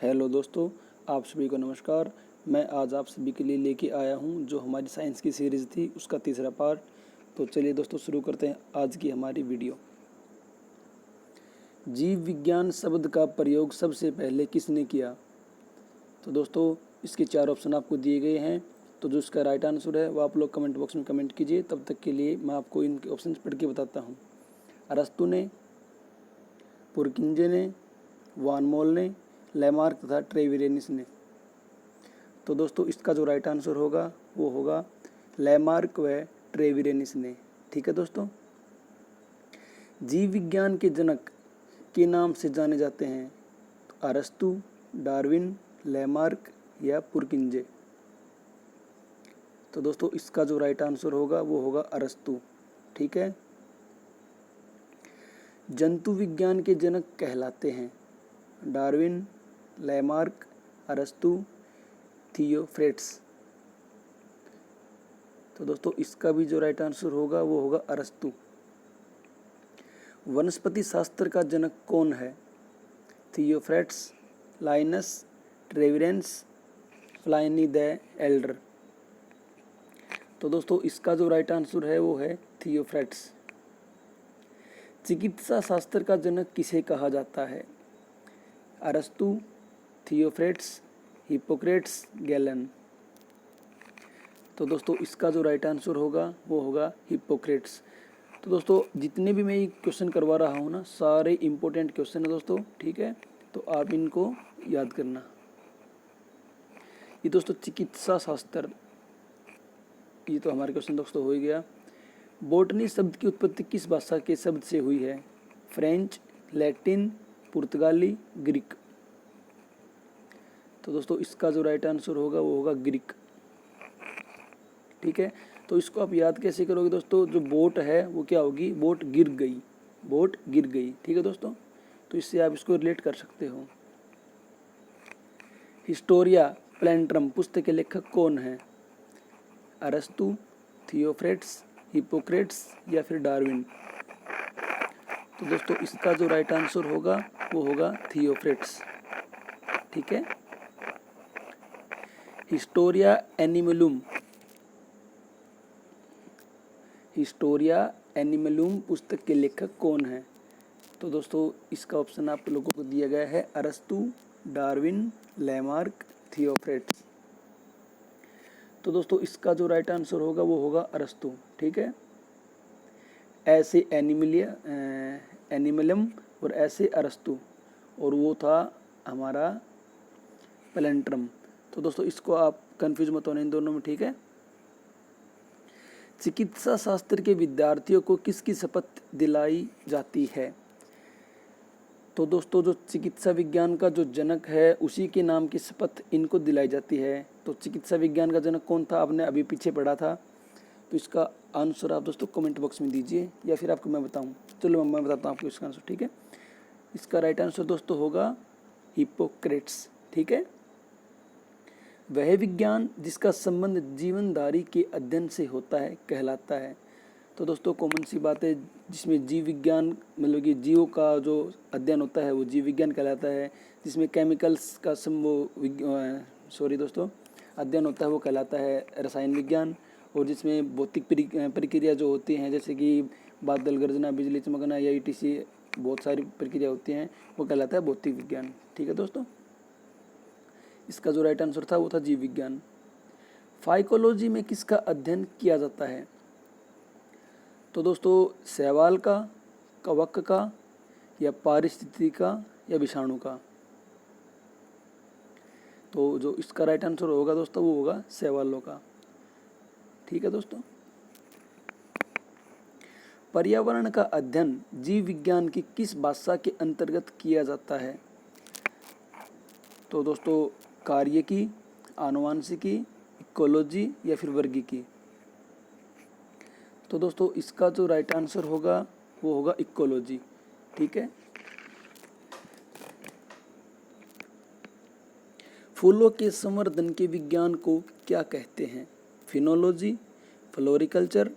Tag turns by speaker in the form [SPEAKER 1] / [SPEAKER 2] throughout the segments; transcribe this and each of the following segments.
[SPEAKER 1] Hello दोस्तों, आप सभी को नमस्कार। मैं आज आप सभी के लिए लेके आया हूँ जो हमारी साइंस की सीरीज़ थी उसका तीसरा पार्ट। तो चलिए दोस्तों शुरू करते हैं आज की हमारी वीडियो। जीव विज्ञान शब्द का प्रयोग सबसे पहले किसने किया? तो दोस्तों इसके 4 ऑप्शन आपको दिए गए हैं। तो जो इसका राइट आंसर है वो आप लोग कमेंट बॉक्स में कमेंट कीजिए। तब तक के लिए मैं आपको इनके ऑप्शन पढ़ के बताता हूँ। अरस्तु ने, पुरकिंजे ने, वान मोल ने, लैमार्क तथा ट्रेविरेनिस ने। तो दोस्तों इसका जो राइट आंसर होगा वो होगा लैमार्क व ट्रेविरेनिस ने। ठीक है दोस्तों, जीव विज्ञान के जनक के नाम से जाने जाते हैं तो अरस्तु, डार्विन, लैमार्क या पुरकिंजे। तो दोस्तों इसका जो राइट आंसर होगा वो होगा अरस्तु। ठीक है, जंतु विज्ञान के जनक कहलाते हैं डार्विन, लैमार्क, अरस्तु, थियोफ्रेट्स। तो दोस्तों इसका भी जो राइट आंसर होगा वो होगा अरस्तु। वनस्पति शास्त्र का जनक कौन है? थियोफ्रेट्स, लाइनस, ट्रेविरेंस, प्लाइनी द एल्डर। तो दोस्तों इसका जो राइट आंसर है वो है थियोफ्रेट्स। चिकित्सा शास्त्र का जनक किसे कहा जाता है? अरस्तु, थियोफ्रेट्स, हिप्पोक्रेट्स, गैलन। तो दोस्तों इसका जो राइट आंसर होगा वो होगा हिप्पोक्रेट्स। तो दोस्तों जितने भी मैं क्वेश्चन करवा रहा हूँ ना, सारे इम्पोर्टेंट क्वेश्चन है दोस्तों। ठीक है, तो आप इनको याद करना। ये दोस्तों चिकित्सा शास्त्र, ये तो हमारे क्वेश्चन दोस्तों हो ही गया। बोटनी शब्द की उत्पत्ति किस भाषा के शब्द से हुई है? फ्रेंच, लैटिन, पुर्तगाली, ग्रीक। तो दोस्तों इसका जो राइट आंसर होगा वो होगा ग्रीक। ठीक है, तो इसको आप याद कैसे करोगे दोस्तों? जो बोट है वो क्या होगी? बोट गिर गई, बोट गिर गई। ठीक है दोस्तों, तो इससे आप इसको रिलेट कर सकते हो। हिस्टोरिया प्लैंट्रम पुस्तक के लेखक कौन है? अरस्तु, थियोफ्रेट्स, हिप्पोक्रेट्स या फिर डार्विन। तो दोस्तों इसका जो राइट आंसर होगा वो होगा थियोफ्रेट्स। ठीक है, हिस्टोरिया एनिमलुम, हिस्टोरिया एनिमलुम पुस्तक के लेखक कौन है? तो दोस्तों इसका ऑप्शन आप लोगों को दिया गया है अरस्तु, डार्विन, लैमार्क, थियोफ्रेट्स। तो दोस्तों इसका जो राइट आंसर होगा वो होगा अरस्तु। ठीक है, ऐसे एनिमलम और ऐसे अरस्तु, और वो था हमारा प्लैंट्रम। तो दोस्तों इसको आप कंफ्यूज मत होना इन दोनों में। ठीक है, चिकित्सा शास्त्र के विद्यार्थियों को किसकी शपथ दिलाई जाती है? तो दोस्तों जो चिकित्सा विज्ञान का जो जनक है उसी के नाम की शपथ इनको दिलाई जाती है। तो चिकित्सा विज्ञान का जनक कौन था आपने अभी पीछे पढ़ा था। तो इसका आंसर आप दोस्तों कमेंट बॉक्स में दीजिए या फिर आपको मैं बताऊं। चलो मैं बताता हूँ आपको इसका आंसर। ठीक है, इसका राइट आंसर दोस्तों होगा हिप्पोक्रेट्स। ठीक है, वह विज्ञान जिसका संबंध जीवनधारी के अध्ययन से होता है कहलाता है। तो दोस्तों कॉमन सी बात है, जिसमें जीव विज्ञान मतलब कि जीवों का जो अध्ययन होता है वो जीव विज्ञान कहलाता है। जिसमें केमिकल्स का दोस्तों अध्ययन होता है वो कहलाता है रसायन विज्ञान। और जिसमें भौतिक प्रक्रिया जो होती हैं जैसे कि बादल गरजना, बिजली चमकना या ETC बहुत सारी प्रक्रिया होती हैं वो कहलाता है भौतिक विज्ञान। ठीक है दोस्तों, इसका जो राइट आंसर था वो था जीव विज्ञान। फाइकोलॉजी में किसका अध्ययन किया जाता है? तो दोस्तों शैवाल का, कवक का या पारिस्थितिकी का या विषाणु का। तो जो इसका राइट आंसर होगा दोस्तों वो होगा शैवालों का। ठीक है दोस्तों, पर्यावरण का अध्ययन जीव विज्ञान की किस भाषा के अंतर्गत किया जाता है? तो दोस्तों कार्यिकी, आनुवांशिकी, इकोलॉजी या फिर वर्गीकी। तो दोस्तों इसका जो राइट आंसर होगा वो होगा इकोलॉजी। ठीक है, फूलों के संवर्धन के विज्ञान को क्या कहते हैं? फिनोलॉजी, फ्लोरिकल्चर,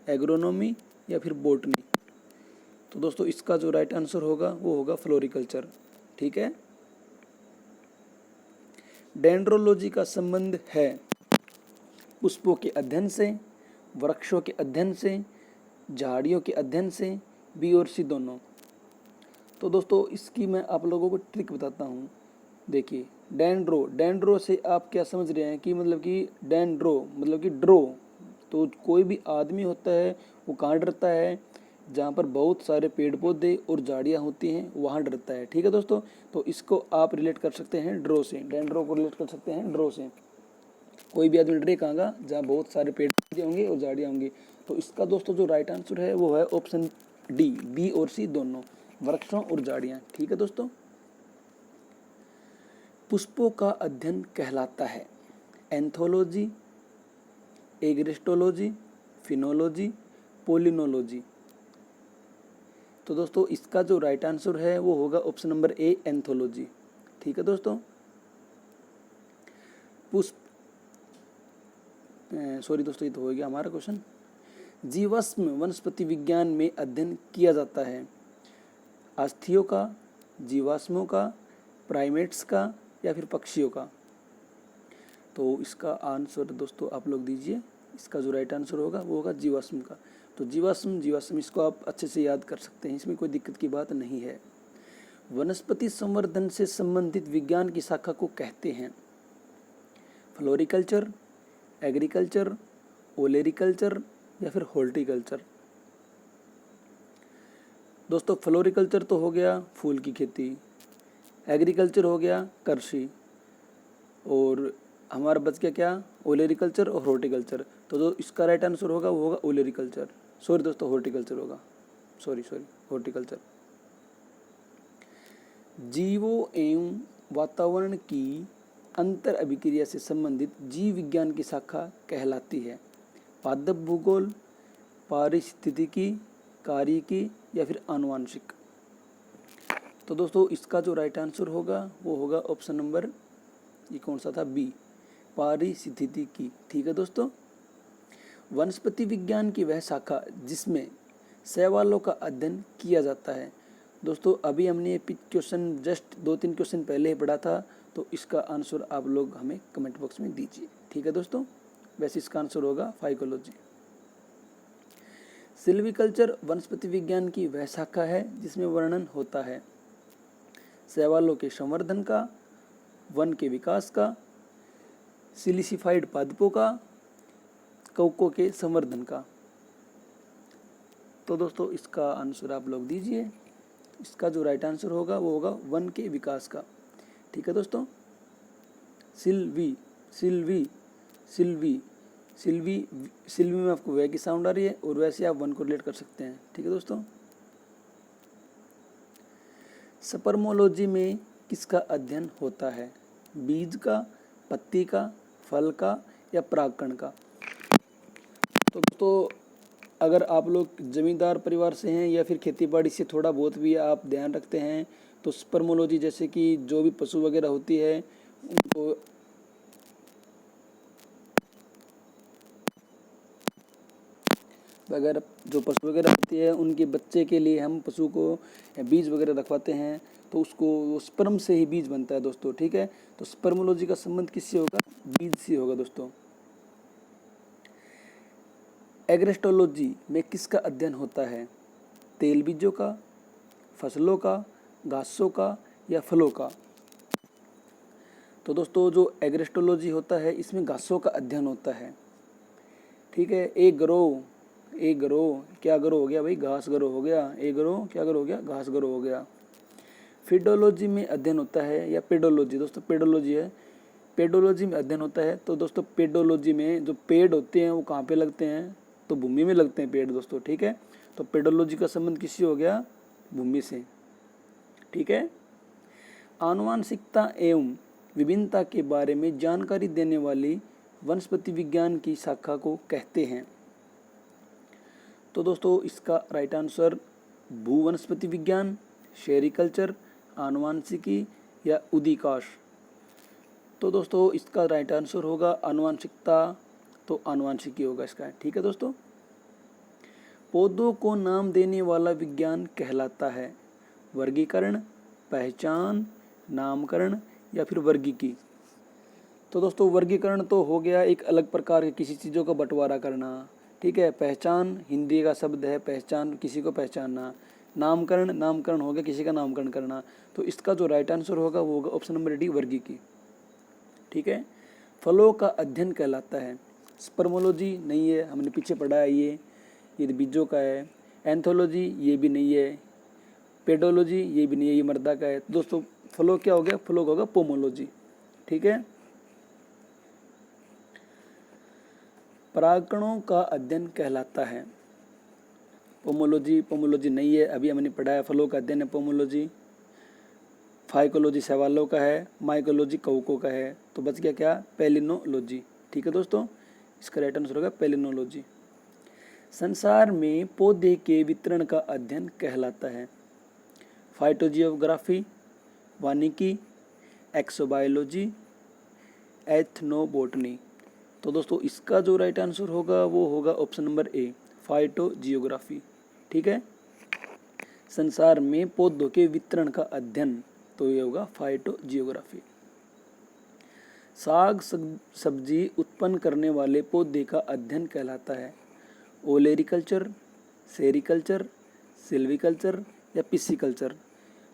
[SPEAKER 1] एग्रोनॉमी या फिर बोटनी। तो दोस्तों इसका जो राइट आंसर होगा वो होगा फ्लोरिकल्चर। ठीक है, डेंड्रोलॉजी का संबंध है पुष्पों के अध्ययन से, वृक्षों के अध्ययन से, झाड़ियों के अध्ययन से, बी और सी दोनों। तो दोस्तों इसकी मैं आप लोगों को ट्रिक बताता हूँ। देखिए डेंड्रो से आप क्या समझ रहे हैं कि मतलब कि डेंड्रो मतलब कि ड्रो, तो कोई भी आदमी होता है वो कहाँ डरता है, जहाँ पर बहुत सारे पेड़ पौधे और झाड़ियाँ होती हैं वहाँ डरता है। ठीक है दोस्तों, तो इसको आप रिलेट कर सकते हैं ड्रो से, डेंड्रो को रिलेट कर सकते हैं ड्रो से। कोई भी आदमी डरे कहाँ, जहाँ बहुत सारे पेड़ पौधे होंगे और झाड़ियाँ होंगी। तो इसका दोस्तों जो राइट आंसर है वो है ऑप्शन डी, बी और सी दोनों, वृक्षों और झाड़ियाँ। ठीक है दोस्तों, पुष्पों का अध्ययन कहलाता है एंथोलॉजी, एग्रिस्टोलॉजी, फिनोलॉजी, पोलिनोलॉजी। तो दोस्तों इसका जो राइट आंसर है वो होगा ऑप्शन नंबर ए, एंथोलॉजी। ठीक है दोस्तों, पुष्प सॉरी दोस्तों, ये तो हो गया हमारा क्वेश्चन। जीवाश्म वनस्पति विज्ञान में अध्ययन किया जाता है अस्थियों का, जीवाश्मों का, प्राइमेट्स का या फिर पक्षियों का। तो इसका आंसर दोस्तों आप लोग दीजिए। इसका जो राइट आंसर होगा वो होगा जीवाश्म का। तो जीवाश्म इसको आप अच्छे से याद कर सकते हैं, इसमें कोई दिक्कत की बात नहीं है। वनस्पति संवर्धन से संबंधित विज्ञान की शाखा को कहते हैं फ्लोरिकल्चर, एग्रीकल्चर, ओलेरिकल्चर या फिर हॉर्टिकल्चर। दोस्तों फ्लोरिकल्चर तो हो गया फूल की खेती, एग्रीकल्चर हो गया कृषि, और हमारा बच गया क्या, ओलेरिकल्चर और हॉर्टिकल्चर। तो जो इसका राइट आंसर होगा वो होगा ओलेरिकल्चर, सॉरी दोस्तों हॉर्टिकल्चर होगा, सॉरी हॉर्टिकल्चर। जीवों एवं वातावरण की अंतर अभिक्रिया से संबंधित जीव विज्ञान की शाखा कहलाती है पादप भूगोल, पारिस्थितिकी, कार्यिकी या फिर आनुवांशिक। तो दोस्तों इसका जो राइट आंसर होगा वो होगा ऑप्शन नंबर, ये कौन सा था, बी, पारिस्थितिकी। ठीक है दोस्तों, वनस्पति विज्ञान की वह शाखा जिसमें शैवालों का अध्ययन किया जाता है। दोस्तों अभी हमने ये क्वेश्चन जस्ट 2-3 क्वेश्चन पहले ही पढ़ा था, तो इसका आंसर आप लोग हमें कमेंट बॉक्स में दीजिए। ठीक है दोस्तों, वैसे इसका आंसर होगा फाइकोलॉजी। सिल्वीकल्चर वनस्पति विज्ञान की वह शाखा है जिसमें वर्णन होता है शैवालों के संवर्धन का, वन के विकास का, सिलिसिफाइड पादपों का, कवकों के संवर्धन का। तो दोस्तों इसका आंसर आप लोग दीजिए। इसका जो राइट आंसर होगा वो होगा वन के विकास का। ठीक है दोस्तों, सिल्वी सिल्वी सिल्वी सिल्वी सिल्वी में आपको वे की साउंड आ रही है और वैसे आप वन को रिलेट कर सकते हैं। ठीक है दोस्तों, स्पर्मोलॉजी में किसका अध्ययन होता है, बीज का, पत्ती का, फल का या परागकण का। तो दोस्तों अगर आप लोग जमींदार परिवार से हैं या फिर खेती बाड़ी से थोड़ा बहुत भी आप ध्यान रखते हैं तो स्पर्मोलॉजी जैसे कि जो भी पशु वगैरह होती है उनको अगर जो पशु वगैरह होती है उनके बच्चे के लिए हम पशु को बीज वगैरह रखवाते हैं तो उसको स्पर्म से ही बीज बनता है दोस्तों। ठीक है, तो स्पर्मोलॉजी का संबंध किससे होगा, बीज से होगा दोस्तों। एग्रिस्टोलॉजी में किसका अध्ययन होता है, तेल बीजों का, फसलों का, घासों का या फलों का। तो दोस्तों जो एग्रिस्टोलॉजी होता है इसमें घासों का अध्ययन होता है। ठीक है, एक ग्रो क्या ग्रो हो गया भाई, घास ग्रो हो गया, एक ग्रो क्या ग्रो हो गया, घास ग्रो हो गया। फीडोलॉजी में अध्ययन होता है या पेडोलॉजी, दोस्तों पेडोलॉजी है, पेडोलॉजी में अध्ययन होता है। तो दोस्तों पेडोलॉजी में जो पेड़ होते हैं वो कहाँ पे लगते हैं, तो भूमि में लगते हैं पेड़ दोस्तों। ठीक है, तो पेडोलॉजी का संबंध किससे हो गया, भूमि से। ठीक है, आनुवांशिकता एवं विभिन्नता के बारे में जानकारी देने वाली वनस्पति विज्ञान की शाखा को कहते हैं। तो दोस्तों इसका राइट आंसर भूवनस्पति विज्ञान, सेरिकल्चर, आनुवांशिकी या उदिकाश। तो दोस्तों इसका राइट आंसर होगा आनुवांशिकता, तो आनुवांशिकी होगा इसका। ठीक है दोस्तों, पौधों को नाम देने वाला विज्ञान कहलाता है वर्गीकरण, पहचान, नामकरण या फिर वर्गीकी। तो दोस्तों वर्गीकरण तो हो गया एक अलग प्रकार के किसी चीज़ों का बंटवारा करना, ठीक है। पहचान हिंदी का शब्द है, पहचान किसी को पहचानना। नामकरण, नामकरण हो गया किसी का नामकरण करना। तो इसका जो राइट आंसर होगा वो होगा ऑप्शन नंबर डी, वर्गीकी, ठीक है। फलों का अध्ययन कहलाता है। स्पर्मोलॉजी नहीं है, हमने पीछे पढ़ा है ये बीजों का है। एंथोलॉजी ये भी नहीं है। पेडोलॉजी ये भी नहीं है, ये मर्दा का है। दोस्तों फलों क्या हो गया, फलों का होगा पोमोलॉजी, ठीक है। परागकणों का अध्ययन कहलाता है। पोमोलॉजी, पोमोलॉजी नहीं है, अभी हमने पढ़ा है। फलों का अध्ययन है पोमोलॉजी। फाइकोलॉजी शैवालों का है, माइकोलॉजी कवकों का है। तो बच गया क्या, पेलिनोलॉजी, ठीक है दोस्तों। इसका राइट आंसर होगा पेलिनोलॉजी। संसार में पौधे के वितरण का अध्ययन कहलाता है। फाइटोजियोग्राफी, वानिकी, एक्सोबायोलॉजी, एथनोबोटनी। तो दोस्तों इसका जो राइट आंसर होगा वो होगा ऑप्शन नंबर ए, फाइटोजियोग्राफी, ठीक है। संसार में पौधों के वितरण का अध्ययन, तो ये होगा फाइटोजियोग्राफी। साग सब्जी उत्पन्न करने वाले पौधे का अध्ययन कहलाता है। ओलेरिकल्चर, सेरिकल्चर, सिल्वीकल्चर या पिस्सीकल्चर।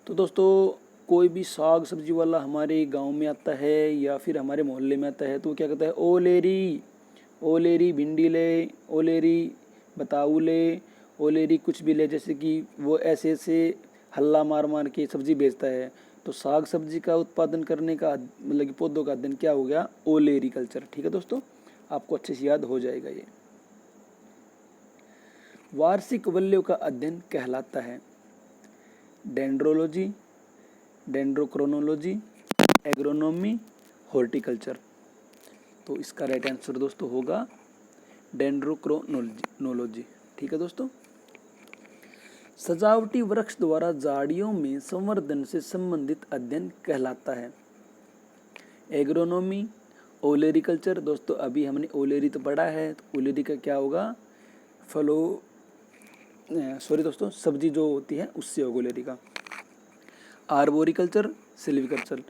[SPEAKER 1] तो दोस्तों कोई भी साग सब्जी वाला हमारे गांव में आता है या फिर हमारे मोहल्ले में आता है तो क्या कहता है, ओलेरी, ओलेरी भिंडी ले, ओलेरी बताऊ ले, ओलेरी कुछ भी ले, जैसे कि वो ऐसे ऐसे हल्ला मार मार के सब्जी बेचता है। तो साग सब्जी का उत्पादन करने का मतलब कि पौधों का अध्ययन क्या हो गया, ओलेरिकल्चर, ठीक है दोस्तों। आपको अच्छे से याद हो जाएगा ये। वार्षिक वल्यों का अध्ययन कहलाता है। Dendrology, dendrochronology, agronomy, horticulture. तो इसका राइट आंसर दोस्तों होगा डेंड्रोक्रोनोलॉजी, ठीक है दोस्तों। सजावटी वृक्ष द्वारा झाड़ियों में संवर्धन से संबंधित अध्ययन कहलाता है। Agronomy, olericulture. दोस्तों अभी हमने ओलेरी तो पढ़ा है, तो ओलेरी का क्या होगा, फलों सॉरी दोस्तों सब्जी जो होती है उससे होगा ओलेरी का। Arboriculture, silviculture.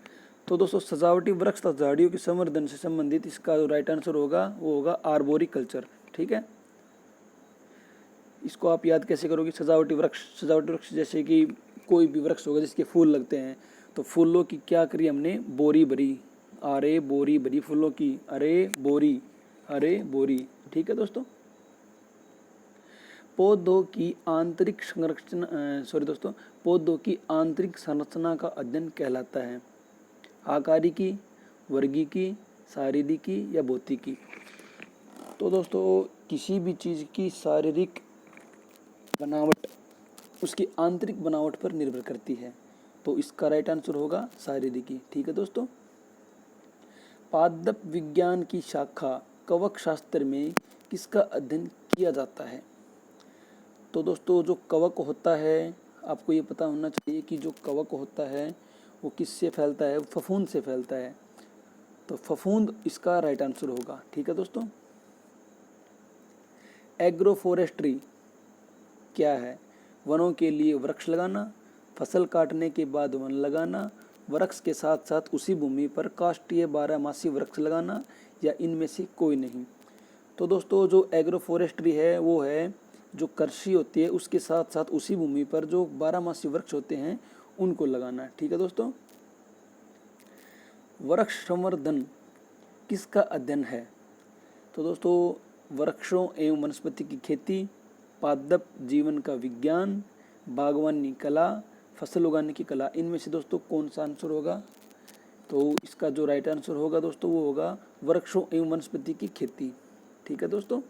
[SPEAKER 1] तो दोस्तों सजावटी वृक्ष तथा झाड़ियों के संवर्धन से संबंधित इसका जो राइट आंसर होगा वो होगा आर्बोरिकल्चर, ठीक है। इसको आप याद कैसे करोगे, सजावटी वृक्ष जैसे कि कोई भी वृक्ष होगा जिसके फूल लगते हैं, तो फूलों की क्या करी हमने, बोरी भरी, अरे बोरी भरी फूलों की, अरे बोरी, ठीक है दोस्तों। पौधों की आंतरिक संरचना का अध्ययन कहलाता है। आकारिकी, वर्गीकी, शारीरिकी या भौतिकी। तो दोस्तों किसी भी चीज़ की शारीरिक बनावट उसकी आंतरिक बनावट पर निर्भर करती है, तो इसका राइट आंसर होगा शारीरिकी, ठीक है दोस्तों। पादप विज्ञान की शाखा कवक शास्त्र में किसका अध्ययन किया जाता है। तो दोस्तों जो कवक होता है, आपको ये पता होना चाहिए कि जो कवक होता है वो किससे फैलता है, फफूंद से फैलता है। तो फफूंद इसका राइट आंसर होगा, ठीक है दोस्तों। एग्रोफोरेस्ट्री क्या है, वनों के लिए वृक्ष लगाना, फसल काटने के बाद वन लगाना, वृक्ष के साथ साथ उसी भूमि पर काष्ठीय बारहमासी वृक्ष लगाना, या इनमें से कोई नहीं। तो दोस्तों जो एग्रोफोरेस्ट्री है वो है जो कृषि होती है उसके साथ साथ उसी भूमि पर जो बारहमासी वृक्ष होते हैं उनको लगाना, ठीक है दोस्तों। वृक्ष संवर्धन किसका अध्ययन है। तो दोस्तों वृक्षों एवं वनस्पति की खेती, पादप जीवन का विज्ञान, बागवानी कला, फसल उगाने की कला, इनमें से दोस्तों कौन सा आंसर होगा। तो इसका जो राइट आंसर होगा दोस्तों वो होगा वृक्षों एवं वनस्पति की खेती, ठीक है दोस्तों।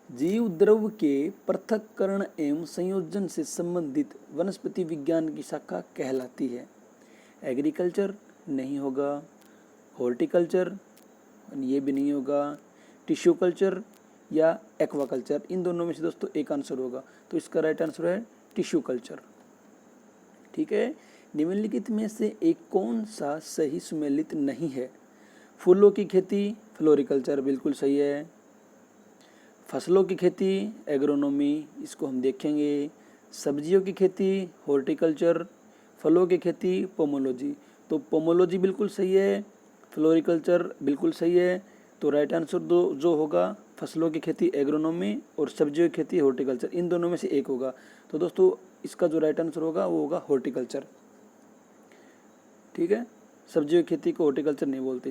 [SPEAKER 1] जीव द्रव्य के पृथक्करण एवं संयोजन से संबंधित वनस्पति विज्ञान की शाखा कहलाती है। एग्रीकल्चर नहीं होगा, हॉर्टिकल्चर ये भी नहीं होगा, टिश्यू कल्चर या एक्वाकल्चर, इन दोनों में से दोस्तों एक आंसर होगा। तो इसका राइट आंसर है टिश्यू कल्चर, ठीक है। निम्नलिखित में से एक कौन सा सही सुमेलित नहीं है। फूलों की खेती, फ्लोरिकल्चर बिल्कुल सही है। फसलों की खेती, एग्रोनॉमी, इसको हम देखेंगे। सब्जियों की खेती, हॉर्टिकल्चर। फलों की खेती, पोमोलॉजी, तो पोमोलॉजी बिल्कुल सही है। फ्लोरिकल्चर बिल्कुल सही है। तो राइट आंसर जो होगा फसलों की खेती एग्रोनॉमी और सब्जियों की खेती हॉर्टिकल्चर, इन दोनों में से एक होगा। तो दोस्तों इसका जो राइट आंसर होगा वो होगा हॉर्टिकल्चर। ठीक है, सब्जियों की खेती को हॉर्टिकल्चर नहीं बोलते,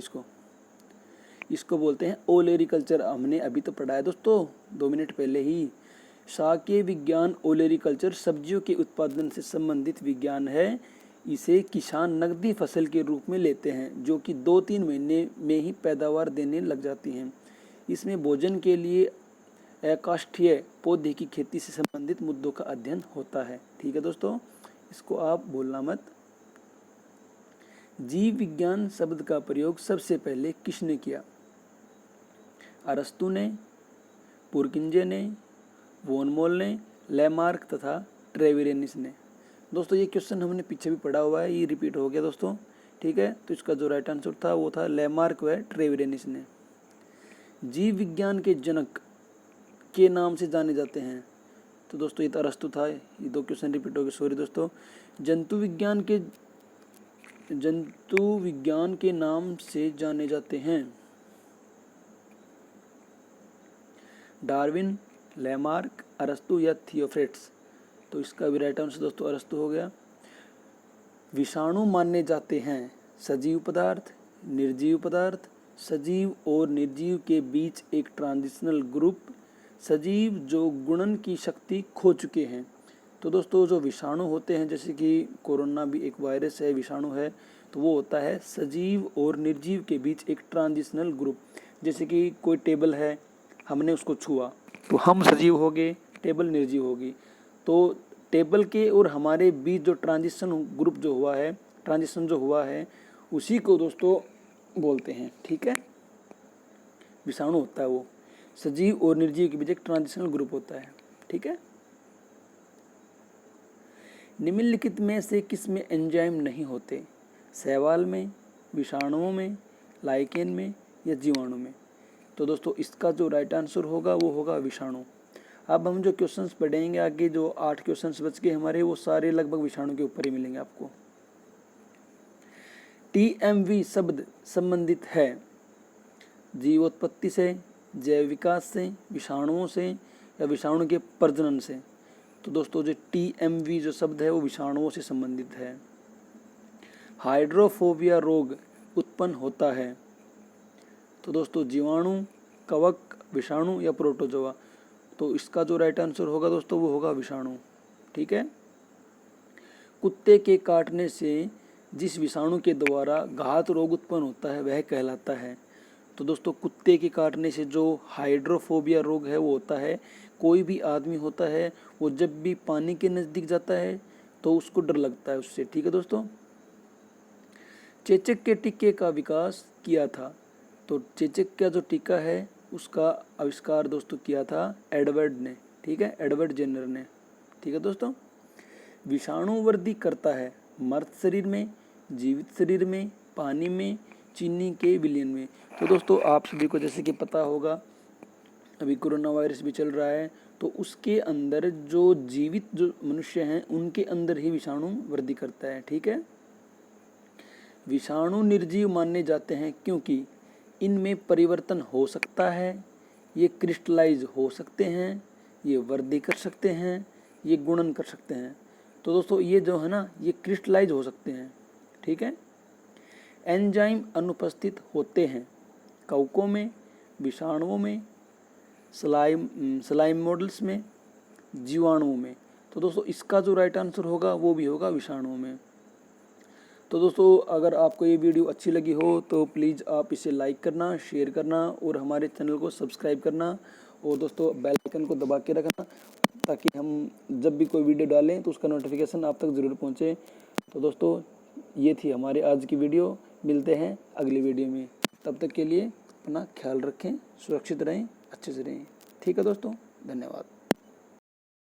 [SPEAKER 1] इसको बोलते हैं ओलेरिकल्चर। हमने अभी तो पढ़ा है दोस्तों 2 मिनट पहले ही। शाकीय विज्ञान ओलेरिकल्चर सब्जियों के उत्पादन से संबंधित विज्ञान है। इसे किसान नकदी फसल के रूप में लेते हैं जो कि 2-3 महीने में ही पैदावार देने लग जाती हैं। इसमें भोजन के लिए अकाष्ठीय पौधे की खेती से संबंधित मुद्दों का अध्ययन होता है। ठीक है दोस्तों, इसको आप भूलना मत। जीव विज्ञान शब्द का प्रयोग सबसे पहले किसने किया? अरस्तु ने, पुरकिंजे ने, वॉन मोल ने, लेमार्क तथा ट्रेविरेनिस ने। दोस्तों ये क्वेश्चन हमने पीछे भी पढ़ा हुआ है, ये रिपीट हो गया दोस्तों। ठीक है, तो इसका जो राइट आंसर था वो था लेमार्क व ट्रेविरेनिस ने। जीव विज्ञान के जनक के नाम से जाने जाते हैं? तो दोस्तों ये तो अरस्तु था, ये 2 क्वेश्चन रिपीट हो गए, सॉरी दोस्तों। जंतु विज्ञान के नाम से जाने जाते हैं? डार्विन, लेमार्क, अरस्तु या थियोफ्रेट्स? तो इसका भी राइट आंसर दोस्तों अरस्तु हो गया। विषाणु माने जाते हैं सजीव पदार्थ, निर्जीव पदार्थ, सजीव और निर्जीव के बीच एक ट्रांजिशनल ग्रुप, सजीव जो गुणन की शक्ति खो चुके हैं। तो दोस्तों जो विषाणु होते हैं, जैसे कि कोरोना भी एक वायरस है, विषाणु है, तो वो होता है सजीव और निर्जीव के बीच एक ट्रांजिशनल ग्रुप। जैसे कि कोई टेबल है, हमने उसको छुआ तो हम सजीव हो गए, टेबल निर्जीव होगी। तो टेबल के और हमारे बीच जो ट्रांजिशन ग्रुप जो हुआ है, ट्रांजिशन जो हुआ है, उसी को दोस्तों बोलते हैं। ठीक है, विषाणु होता है वो, सजीव और निर्जीव के बीच एक ट्रांजिशनल ग्रुप होता है। ठीक है, निम्नलिखित में से किसमें एंजाइम नहीं होते? शैवाल में, विषाणुओं में, लाइकेन में या जीवाणु में? तो दोस्तों इसका जो राइट आंसर होगा वो होगा विषाणु। अब हम जो क्वेश्चंस पढ़ेंगे आगे, जो 8 क्वेश्चंस बच गए हमारे, वो सारे लगभग विषाणु के ऊपर ही मिलेंगे आपको। TMV शब्द संबंधित है जीवोत्पत्ति से, जैव विकास से, विषाणुओं से या विषाणु के प्रजनन से? तो दोस्तों जो TMV जो शब्द है वो विषाणुओं से संबंधित है। हाइड्रोफोबिया रोग उत्पन्न होता है? तो दोस्तों जीवाणु, कवक, विषाणु या प्रोटोजोआ? तो इसका जो राइट आंसर होगा दोस्तों वो होगा विषाणु। ठीक है, कुत्ते के काटने से जिस विषाणु के द्वारा घात रोग उत्पन्न होता है वह कहलाता है? तो दोस्तों कुत्ते के काटने से जो हाइड्रोफोबिया रोग है वो होता है, कोई भी आदमी होता है वो जब भी पानी के नज़दीक जाता है तो उसको डर लगता है उससे। ठीक है दोस्तों, चेचक के टीके का विकास किया था? तो चेचक का जो टीका है उसका आविष्कार दोस्तों किया था एडवर्ड ने। ठीक है, एडवर्ड जेनर ने। ठीक है दोस्तों, विषाणु वृद्धि करता है मर्त शरीर में, जीवित शरीर में, पानी में, चीनी के विलयन में? तो दोस्तों आप सभी को जैसे कि पता होगा अभी कोरोना वायरस भी चल रहा है, तो उसके अंदर जो जीवित जो मनुष्य हैं उनके अंदर ही विषाणु वृद्धि करता है। ठीक है, विषाणु निर्जीव माने जाते हैं क्योंकि इनमें परिवर्तन हो सकता है, ये क्रिस्टलाइज हो सकते हैं, ये वृद्धि कर सकते हैं, ये गुणन कर सकते हैं। तो दोस्तों ये जो है ना, ये क्रिस्टलाइज हो सकते हैं। ठीक है, एंजाइम अनुपस्थित होते हैं कवकों में, विषाणुओं में, स्लाइम मॉडल्स में, जीवाणुओं में? तो दोस्तों इसका जो राइट आंसर होगा वो भी होगा विषाणुओं में। तो दोस्तों अगर आपको ये वीडियो अच्छी लगी हो तो प्लीज़ आप इसे लाइक करना, शेयर करना और हमारे चैनल को सब्सक्राइब करना, और दोस्तों बेल आइकन को दबा के रखना ताकि हम जब भी कोई वीडियो डालें तो उसका नोटिफिकेशन आप तक ज़रूर पहुँचे। तो दोस्तों ये थी हमारे आज की वीडियो, मिलते हैं अगली वीडियो में। तब तक के लिए अपना ख्याल रखें, सुरक्षित रहें, अच्छे से रहें। ठीक है दोस्तों, धन्यवाद।